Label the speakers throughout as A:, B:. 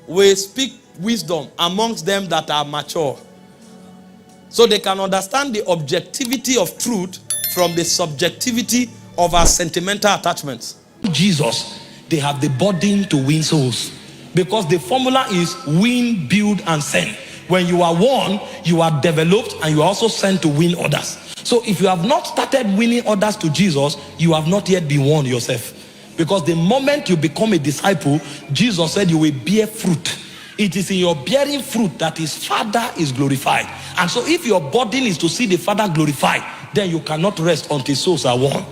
A: we speak wisdom amongst them that are mature, so they can understand the objectivity of truth from the subjectivity of our sentimental attachments.
B: Jesus, they have the burden to win souls, because the formula is win, build, and send. When you are won, you are developed, and you are also sent to win others. So if you have not started winning others to Jesus, you have not yet been won yourself. Because the moment you become a disciple, Jesus said you will bear fruit. It is in your bearing fruit that his Father is glorified. And so if your burden is to see the Father glorified, then you cannot rest until souls are won.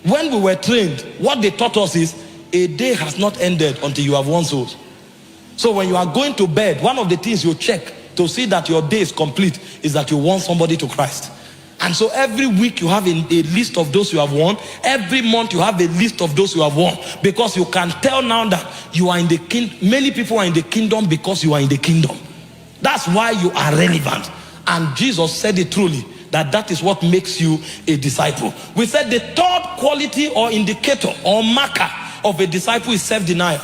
B: When we were trained, what they taught us is a day has not ended until you have won souls. So when you are going to bed, one of the things you check to see that your day is complete is that you won somebody to Christ. And so every week you have a list of those you have won. Every month you have a list of those you have won. Because you can tell now that you are in the kingdom. Many people are in the kingdom because you are in the kingdom. That's why you are relevant. And Jesus said it truly, that is what makes you a disciple. We said the third quality or indicator or marker of a disciple is self-denial.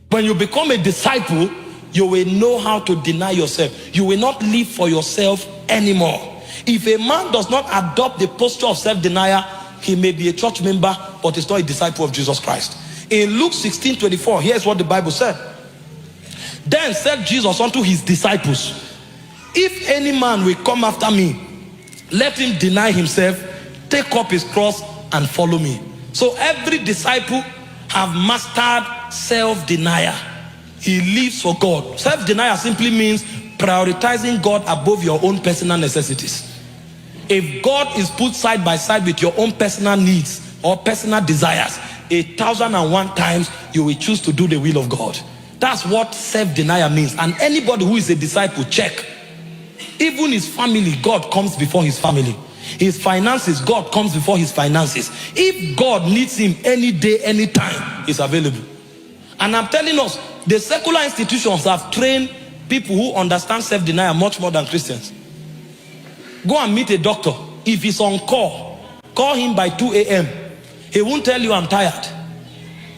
B: When you become a disciple, you will know how to deny yourself. You will not live for yourself anymore. If a man does not adopt the posture of self-denial, he may be a church member, but he's not a disciple of Jesus Christ. In Luke 16:24, here's what the Bible said. Then said Jesus unto his disciples, if any man will come after me, let him deny himself, take up his cross, and follow me. So every disciple have mastered self-denial. He lives for God. Self-denial simply means prioritizing God above your own personal necessities. If God is put side by side with your own personal needs or personal desires, 1,001 times you will choose to do the will of God. That's what self-denial means. And anybody who is a disciple, check. Even his family, God comes before his family. His finances, God comes before his finances. If God needs him any day, any time, he's available. And I'm telling us, the secular institutions have trained people who understand self-denial much more than Christians. Go and meet a doctor. If he's on call him by 2 a.m. He won't tell you I'm tired.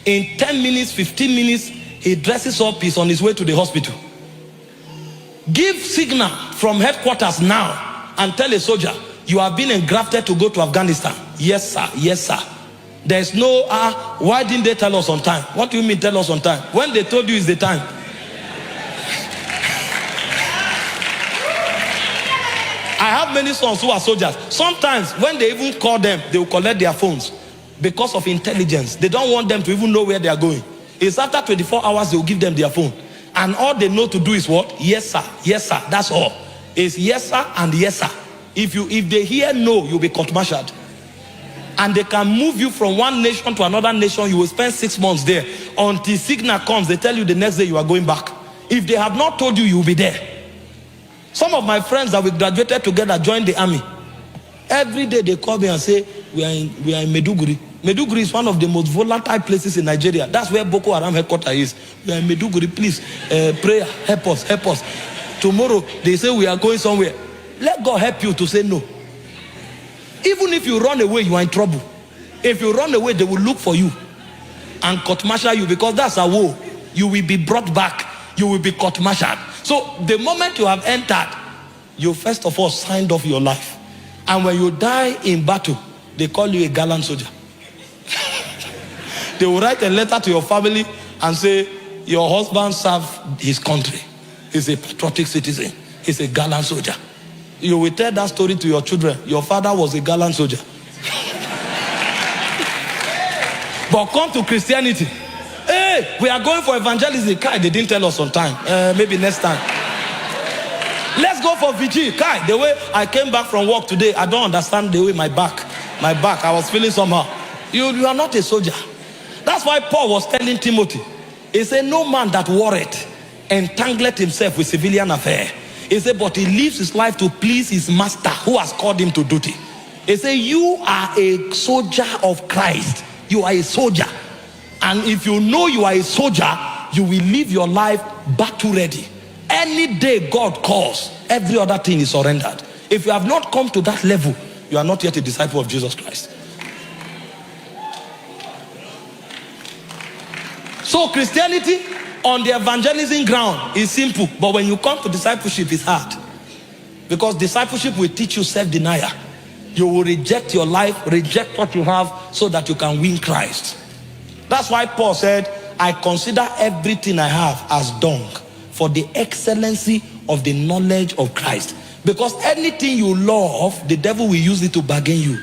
B: In 10 minutes, 15 minutes, he dresses up, he's on his way to the hospital. Give signal from headquarters now and tell a soldier, you have been engrafted to go to Afghanistan. Yes, sir. Yes, sir. There's no, why didn't they tell us on time? What do you mean tell us on time? When they told you is the time. I have many sons who are soldiers. Sometimes when they even call them, they will collect their phones because of intelligence. They don't want them to even know where they are going. It's after 24 hours they will give them their phone. And all they know to do is what? Yes, sir. Yes, sir. That's all. It's yes, sir, and yes, sir. If they hear no, you'll be court-martialed. And they can move you from one nation to another nation. You will spend 6 months there. Until signal comes, they tell you the next day you are going back. If they have not told you, you will be there. Some of my friends that we graduated together joined the army. Every day they call me and say, we are in Maiduguri. Maiduguri is one of the most volatile places in Nigeria. That's where Boko Haram headquarters is. We are in Maiduguri, please. Prayer, help us, help us. Tomorrow they say we are going somewhere. Let God help you to say no. Even if you run away, you are in trouble. If you run away, they will look for you and court-martial you, because that's a war. You will be brought back. You will be court-martialed. So the moment you have entered, you first of all signed off your life. And when you die in battle, they call you a gallant soldier. They will write a letter to your family and say, your husband served his country. He's a patriotic citizen. He's a gallant soldier. You will tell that story to your children. Your father was a gallant soldier. But come to Christianity. Hey, we are going for evangelism. Kai, they didn't tell us on time. Maybe next time. Let's go for VG. Kai, the way I came back from work today, I don't understand the way my back, I was feeling somehow. You are not a soldier. That's why Paul was telling Timothy. He said, no man that warreth entangleth himself with civilian affair. He said, but he lives his life to please his master who has called him to duty. He said, you are a soldier of Christ. You are a soldier. And if you know you are a soldier, you will live your life battle ready. Any day God calls, every other thing is surrendered. If you have not come to that level, you are not yet a disciple of Jesus Christ. So Christianity On the evangelism ground, it's simple. But when you come to discipleship, it's hard. Because discipleship will teach you self-denial. You will reject your life, reject what you have, so that you can win Christ. That's why Paul said, I consider everything I have as dung for the excellency of the knowledge of Christ. Because anything you love, the devil will use it to bargain you.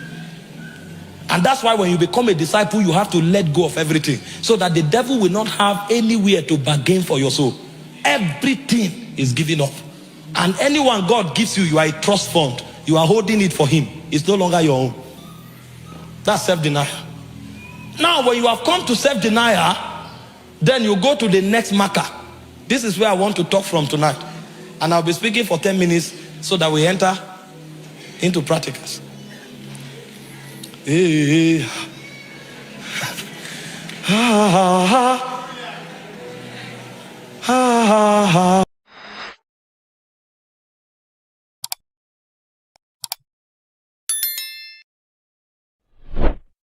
B: And that's why when you become a disciple, you have to let go of everything, so that the devil will not have anywhere to bargain for your soul. Everything is given up. And anyone God gives you, you are a trust fund. You are holding it for him. It's no longer your own. That's self-denial. Now, when you have come to self-denial, then you go to the next marker. This is where I want to talk from tonight. And I'll be speaking for 10 minutes so that we enter into practicals. Hey. Ha ha ha. Ha ha ha.